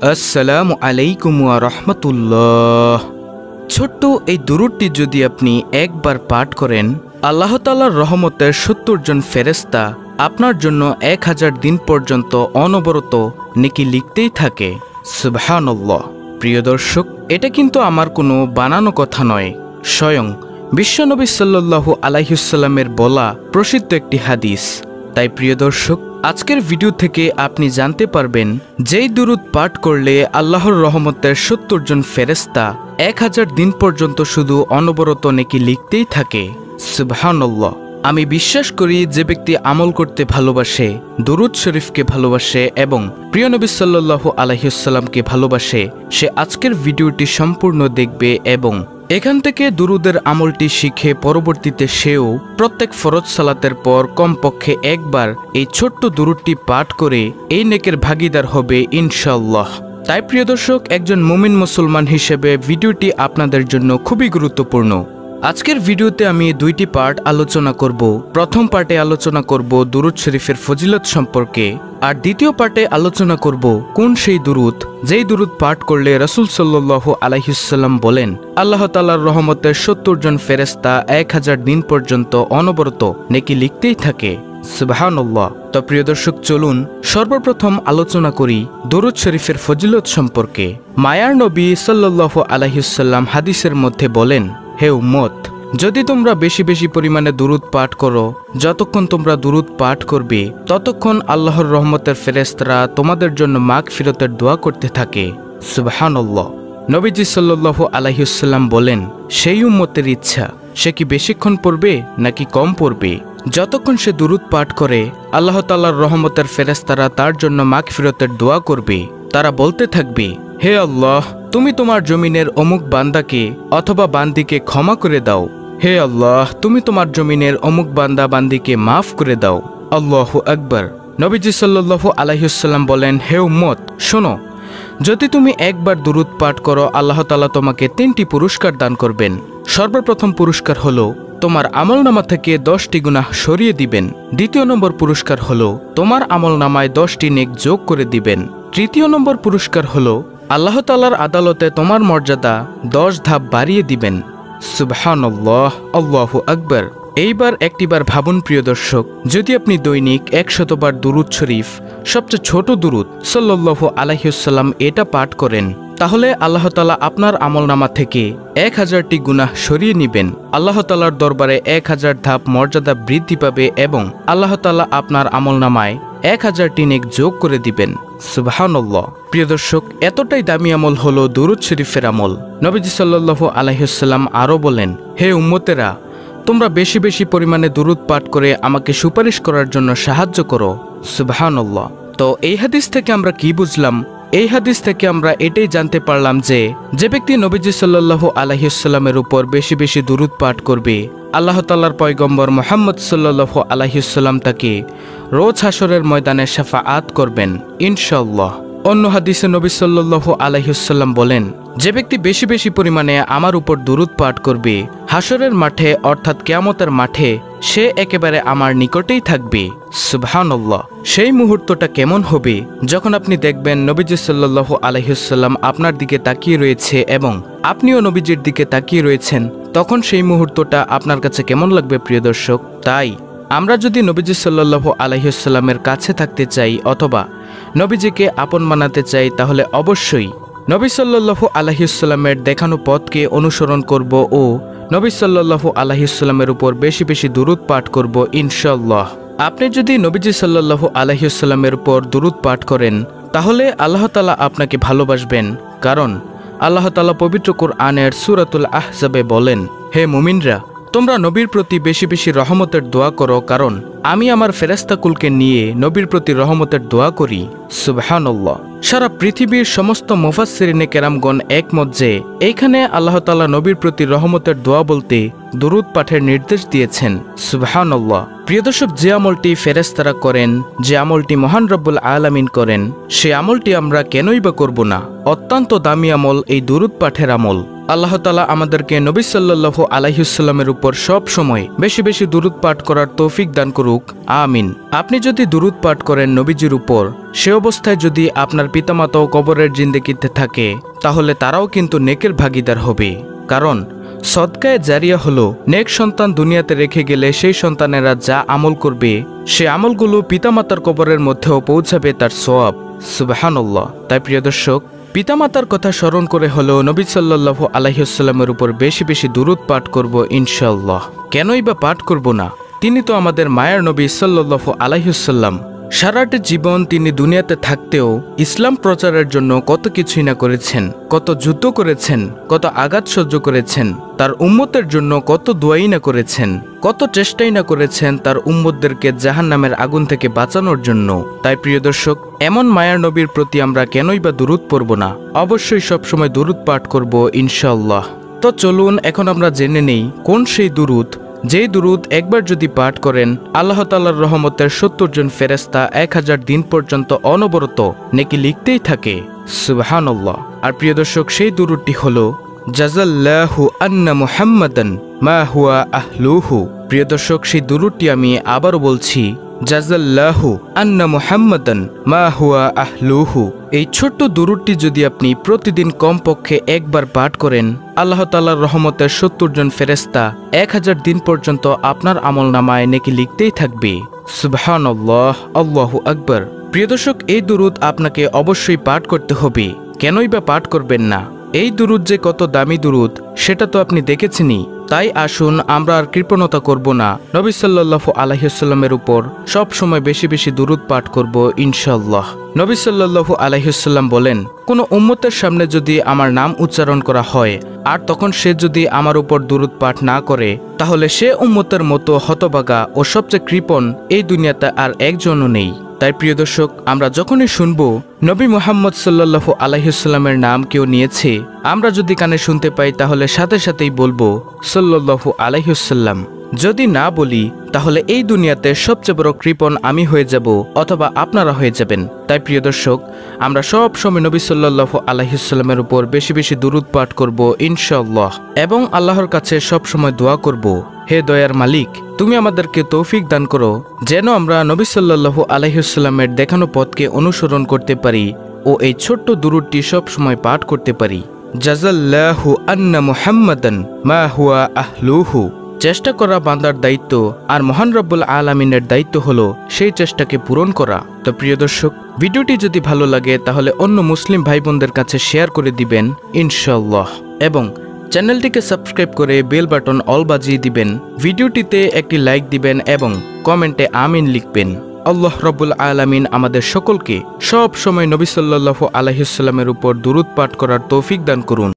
আসসালামু আলাইকুম ওয়া রাহমাতুল্লাহ। ছোট্ট এই দুরূদটি যদি আপনি একবার পাঠ করেন, আল্লাহ তাআলার রহমতের ৭০ জন ফেরেশতা আপনার জন্য ১০০০ দিন পর্যন্ত অনবরত নেকি লিখতেই থাকে। সুবহানাল্লাহ। প্রিয় দর্শক, এটা কিন্তু আমার কোনো বানানো কথা নয়, স্বয়ং বিশ্বনবী সাল্লাল্লাহু আলাইহি ওয়াসাল্লামের বলা প্রসিদ্ধ একটি হাদিস। তাই প্রিয় দর্শক, আজকের ভিডিও থেকে আপনি জানতে পারবেন যেই দুরূদ পাঠ করলে আল্লাহর রহমতের ৭০ জন ফেরেশতা ১০০০ দিন পর্যন্ত শুধু অনবরত নেকি লিখতেই থাকে। সুবহানাল্লাহ। আমি বিশ্বাস করি যে ব্যক্তি আমল করতে ভালোবাসে, দুরূদ শরীফকে ভালোবাসে এবং প্রিয় নবী সাল্লাল্লাহু আলাইহি ওয়াসাল্লামকে ভালোবাসে, সে আজকের ভিডিওটি সম্পূর্ণ দেখবে এবং এখান থেকে দুরূদের আমলটি শিখে পরবর্তীতে সেও প্রত্যেক ফরজ সালাতের পর কমপক্ষে একবার এই ছোট্ট দুরূদটি পাঠ করে এই নেকের ভাগীদার হবে ইনশাআল্লাহ। তাই প্রিয় দর্শক, একজন মুমিন মুসলমান হিসেবে ভিডিওটি আপনাদের জন্য খুবই গুরুত্বপূর্ণ। আজকের ভিডিওতে আমি দুইটি পার্ট আলোচনা করব। প্রথম পার্টে আলোচনা করব দুরূদ শরীফের ফজিলত সম্পর্কে, আর দ্বিতীয় পার্টে আলোচনা করব কোন সেই দুরূদ যেই দুরূদ পাঠ করলে রাসূল সাল্লাল্লাহু আলাইহি ওয়াসাল্লাম বলেন আল্লাহ তাআলার রহমতের ৭০ জন ফেরেশতা ১০০০ দিন পর্যন্ত অনবরত নেকি লিখতেই থাকে। সুবহানাল্লাহ। তো প্রিয় দর্শক, চলুন সর্বপ্রথম আলোচনা করি দুরূদ শরীফের ফজিলত সম্পর্কে। মায়ার নবী সাল্লাল্লাহু আলাইহি ওয়াসাল্লাম হাদিসের মধ্যে বলেন, হে উম্মত, যদি তোমরা বেশি বেশি পরিমাণে দুরূদ পাঠ করো, যতক্ষণ তোমরা দুরূদ পাঠ করবে ততক্ষণ আল্লাহর রহমতের ফেরেশতারা তোমাদের জন্য মাগফিরতের দোয়া করতে থাকে। সুবহানাল্লাহ। নবীজি সাল্লাল্লাহু আলাইহি ওয়াসাল্লাম বলেন, সেই উম্মতের ইচ্ছা সে কি বেশিক্ষণ পড়বে নাকি কম পড়বে। যতক্ষণ সে দুরূদ পাঠ করে আল্লাহ তাআলার রহমতের ফেরেশতারা তার জন্য মাগফিরতের দোয়া করবে। তারা বলতে থাকবে, হে আল্লাহ, তুমি তোমার জমিনের অমুক বান্দাকে অথবা বান্দিকে ক্ষমা করে দাও। হে আল্লাহ, তুমি তোমার জমিনের অমুক বান্দা বান্দিকে মাফ করে দাও। আল্লাহু আকবার। নবীজি সাল্লাল্লাহু আলাইহি ওয়াসাল্লাম বলেন, হে উম্মত, শোনো, যদি তুমি একবার দুরূদ পাঠ করো আল্লাহ তাআলা তোমাকে ৩টি পুরস্কার দান করবেন। সর্বপ্রথম পুরস্কার হলো তোমার আমলনামা থেকে 10টি গুনাহ সরিয়ে দিবেন। দ্বিতীয় নম্বর পুরস্কার হলো তোমার আমলনামায় 10টি নেক যোগ করে দিবেন। তৃতীয় নম্বর পুরস্কার হলো আল্লাহ তাআলার আদালতে তোমার মর্যাদা 10 ধাপ বাড়িয়ে দিবেন। সুবহানাল্লাহ। আল্লাহু আকবার। এইবার একটিবার ভাবুন প্রিয় দর্শক, যদি আপনি দৈনিক ১০০ বার দুরূদ শরীফ, সবচেয়ে ছোট দুরূদ সাল্লাল্লাহু আলাইহি ওয়াসাল্লাম, এটা পাঠ করেন, তাহলে আল্লাহ তাআলা আপনার আমলনামা থেকে ১০০০টি গুনাহ সরিয়ে নেবেন। আল্লাহ তাআলার দরবারে ১০০০ ধাপ মর্যাদা বৃদ্ধি পাবে এবং আল্লাহ তাআলা আপনার আমলনামায় ১০০০টি নেক যোগ করে দিবেন। সুবহানাল্লাহ। প্রিয় দর্শক, এতটাই দামি আমল হলো দুরূদ শরীফের আমল। নবীজি সাল্লাল্লাহু আলাইহি ওয়াসাল্লাম আরও বলেন, হে উম্মতেরা, তোমরা বেশি বেশি পরিমাণে দুরূদ পাঠ করে আমাকে সুপারিশ করার জন্য সাহায্য করো। সুবহানাল্লাহ। তো এই হাদিস থেকে আমরা কি বুঝলাম? এই হাদিস থেকে আমরা এটাই জানতে পারলাম যে ব্যক্তি নবীজি সাল্লাল্লাহু আলাইহি ওয়াসাল্লামের উপর বেশি বেশি দুরূদ পাঠ করবে, আল্লাহ তাআলার পয়গম্বর মুহাম্মদ সাল্লাল্লাহু আলাইহি ওয়াসাল্লাম তাকে রোজ হাশরের ময়দানে শাফাআত করবেন ইনশাআল্লাহ। অন্য হাদিসে নবী সাল্লাল্লাহু আলাইহি ওয়াসাল্লাম বলেন, যে ব্যক্তি বেশি বেশি পরিমাণে আমার উপর দুরূদ পাঠ করবে, হাশরের মাঠে অর্থাৎ কিয়ামতের মাঠে সে একেবারে আমার নিকটেই থাকবে। সুবহানাল্লাহ। সেই মুহূর্তটা কেমন হবে যখন আপনি দেখবেন নবীজি সাল্লাল্লাহু আলাইহি ওয়াসাল্লাম আপনার দিকে তাকিয়ে রয়েছে এবং আপনিও নবীজির দিকে তাকিয়ে রয়েছেন, তখন সেই মুহূর্তটা আপনার কাছে কেমন লাগবে প্রিয় দর্শক? তাই আমরা যদি নবীজি সাল্লাল্লাহু আলাইহি ওয়াসাল্লামের কাছে থাকতে চাই অথবা নবীজিকে আপন বানাতে চাই, তাহলে অবশ্যই নবী সাল্লাল্লাহু আলাইহি ওয়াসাল্লামের দেখানো পথকে অনুসরণ করব ও নবী সাল্লাল্লাহু আলাইহি ওয়াসাল্লামের উপর বেশি বেশি দুরূদ পাঠ করব ইনশাআল্লাহ। আপনি যদি নবীজি সাল্লাল্লাহু আলাইহি ওয়াসাল্লামের উপর দুরূদ পাঠ করেন, তাহলে আল্লাহ তাআলা আপনাকে ভালোবাসবেন, কারণ আল্লাহ তাআলা পবিত্র কুরআনের সূরাতুল আহজাবে বলেন, হে মুমিনরা, তোমরা নবীর প্রতি বেশি বেশি রহমতের দোয়া করো, কারণ আমি আমার ফেরেশতাকুলকে নিয়ে নবীর প্রতি রহমতের দোয়া করি। সুবহানাল্লাহ। সারা পৃথিবীর সমস্ত মুফাসসিরিনে কেরামগণ একমত যে এইখানে আল্লাহ তাআলা নবীর প্রতি রহমতের দোয়া বলতে দুরূদ পাঠের নির্দেশ দিয়েছেন। সুবহানাল্লাহ। প্রিয় দর্শক, যে আমলটি ফেরেশতারা করেন, যে আমলটি মহান রব্বুল আলামিন করেন, সে আমলটি আমরা কেনই বা করব না? অত্যন্ত দামি আমল এই দুরূদ পাঠের আমল। আল্লাহ তাআলা আমাদেরকে নবী সাল্লাল্লাহু আলাইহি ওয়াসাল্লামের উপর সব সময় বেশি বেশি দুরূদ পাঠ করার তৌফিক দান করুক, আমিন। আপনি যদি দুরূদ পাঠ করেন নবীজির উপর, সে অবস্থায় যদি আপনার পিতামাতাও কবরের জিন্দেগিতে থাকে, তাহলে তারাও কিন্তু নেকের ভাগীদার হবে। কারণ সদকায়ে জারিয়া হলো নেক সন্তান দুনিয়াতে রেখে গেলে সেই সন্তানেরা যা আমল করবে, সে আমলগুলো পিতামাতার কবরের মধ্যেও পৌঁছাবে তার সওয়াব। সুবহানাল্লাহ। তাই প্রিয় দর্শক, পিতামাতার কথা স্মরণ করে হলো নবী সাল্লাল্লাহু আলাইহি ওয়াসাল্লামের উপর বেশি বেশি দুরূদ পাঠ করব ইনশাআল্লাহ। কেনই বা পাঠ করব না? তিনি তো আমাদের মায়ের নবী সাল্লাল্লাহু আলাইহি ওয়াসাল্লাম। সারাটি জীবন তিনি দুনিয়াতে থাকতেও ইসলাম প্রচারের জন্য কত কিছুই না করেছেন, কত যুদ্ধ করেছেন, কত আঘাত সহ্য করেছেন, তার উম্মতের জন্য কত দোয়াই না করেছেন, কত চেষ্টাই না করেছেন তার উম্মতদেরকে জাহান্নামের আগুন থেকে বাঁচানোর জন্য। তাই প্রিয় দর্শক, এমন মায়ার নবীর প্রতি আমরা কেনই বা দুরূদ পড়ব না? অবশ্যই সবসময় দুরূদ পাঠ করব ইনশাআল্লাহ। তো চলুন এখন আমরা জেনে নেই কোন সেই দুরূদ, যেই দুরূদ একবার যদি পাঠ করেন আল্লাহ তাআলার রহমতের ৭০ জন ফেরেশতা ১০০০ দিন পর্যন্ত অনবরত নেকি লিখতেই থাকে। সুবহানাল্লাহ। আর প্রিয় দর্শক, সেই দুরূদটি হলো জাযাল্লাহু আন্না মুহাম্মাদান মা হুয়া আহলুহু। প্রিয় দর্শক, সেই দুরূদটি আমি আবারও বলছি, জাযাল্লাহু আন্না মুহাম্মাদান মা হুয়া আহলুহু। এই ছোট্ট দুরূদটি যদি আপনি প্রতিদিন কমপক্ষে একবার পাঠ করেন, আল্লাহ তাআলার রহমতের ৭০ জন ফেরেশতা ১০০০ দিন পর্যন্ত আপনার আমলনামায় নেকি লিখতেই থাকবে। সুবহানাল্লাহ, আল্লাহু আকবার। প্রিয় দর্শক, এই দুরূদ আপনাকে অবশ্যই পাঠ করতে হবে। কেনই বা পাঠ করবেন না? এই দুরূদ যে কত দামি দুরূদ সেটা তো আপনি দেখেছেনই। তাই আসুন আমরা আর কৃপণতা করব না, নবী সাল্লাল্লাহু আলাইহি ওয়াসাল্লামের উপর সব সময় বেশি বেশি দুরূদ পাঠ করব ইনশাআল্লাহ। নবী সাল্লাল্লাহু আলাইহি ওয়াসাল্লাম বলেন, কোন উম্মতের সামনে যদি আমার নাম উচ্চারণ করা হয় আর তখন সে যদি আমার উপর দুরূদ পাঠ না করে, তাহলে সে উম্মতের মতো হতভাগা ও সবচেয়ে কৃপণ এই দুনিয়াতে আর একজনও নেই। তাই প্রিয় দর্শক, আমরা যখনই শুনব নবী মুহাম্মদ সাল্লাল্লাহু আলাইহি ওয়াসাল্লামের নাম কেউ নিয়েছে, আমরা যদি কানে শুনতে পাই তাহলে সাথে সাথেই বলবো সাল্লাল্লাহু আলাইহি ওয়াসাল্লাম। যদি না বলি তাহলে এই দুনিয়াতে সবচেয়ে বড় কৃপণ আমি হয়ে যাব অথবা আপনারা হয়ে যাবেন। তাই প্রিয় দর্শক, আমরা সব সময় নবী সাল্লাল্লাহু আলাইহি ওয়াসাল্লামের উপর বেশি বেশি দুরূদ পাঠ করব ইনশাআল্লাহ, এবং আল্লাহর কাছে সব সময় দোয়া করব, হে দয়ার মালিক, তুমি আমাদেরকে তৌফিক দান করো যেন আমরা নবী সাল্লাল্লাহু আলাইহি ওয়াসাল্লামের দেখানো পথকে অনুসরণ করতে পারি ও এই ছোট্ট দুরূদটি সব সময় পাঠ করতে পারি। জাযাল্লাহু আন্না মুহাম্মাদান মা হুয়া আহলুহু। চেষ্টা করা বান্দার দায়িত্ব, আর মহান রব্বুল আলামিনের দায়িত্ব হলো সেই চেষ্টাকে পূরণ করা। তো প্রিয় দর্শক, ভিডিওটি যদি ভালো লাগে তাহলে অন্য মুসলিম ভাই বোনদের কাছে শেয়ার করে দিবেন ইনশাআল্লাহ, এবং চ্যানেলটিকে সাবস্ক্রাইব করে বেল বাটন অল বাজিয়ে দিবেন। ভিডিওটিতে একটি লাইক দিবেন এবং কমেন্টে আমিন লিখবেন। আল্লাহ রব্বুল আলামিন আমাদের সকলকে সব সময় নবী সাল্লাল্লাহু আলাইহি ওয়াসাল্লামের উপর দুরূদ পাঠ করার তৌফিক দান করুন।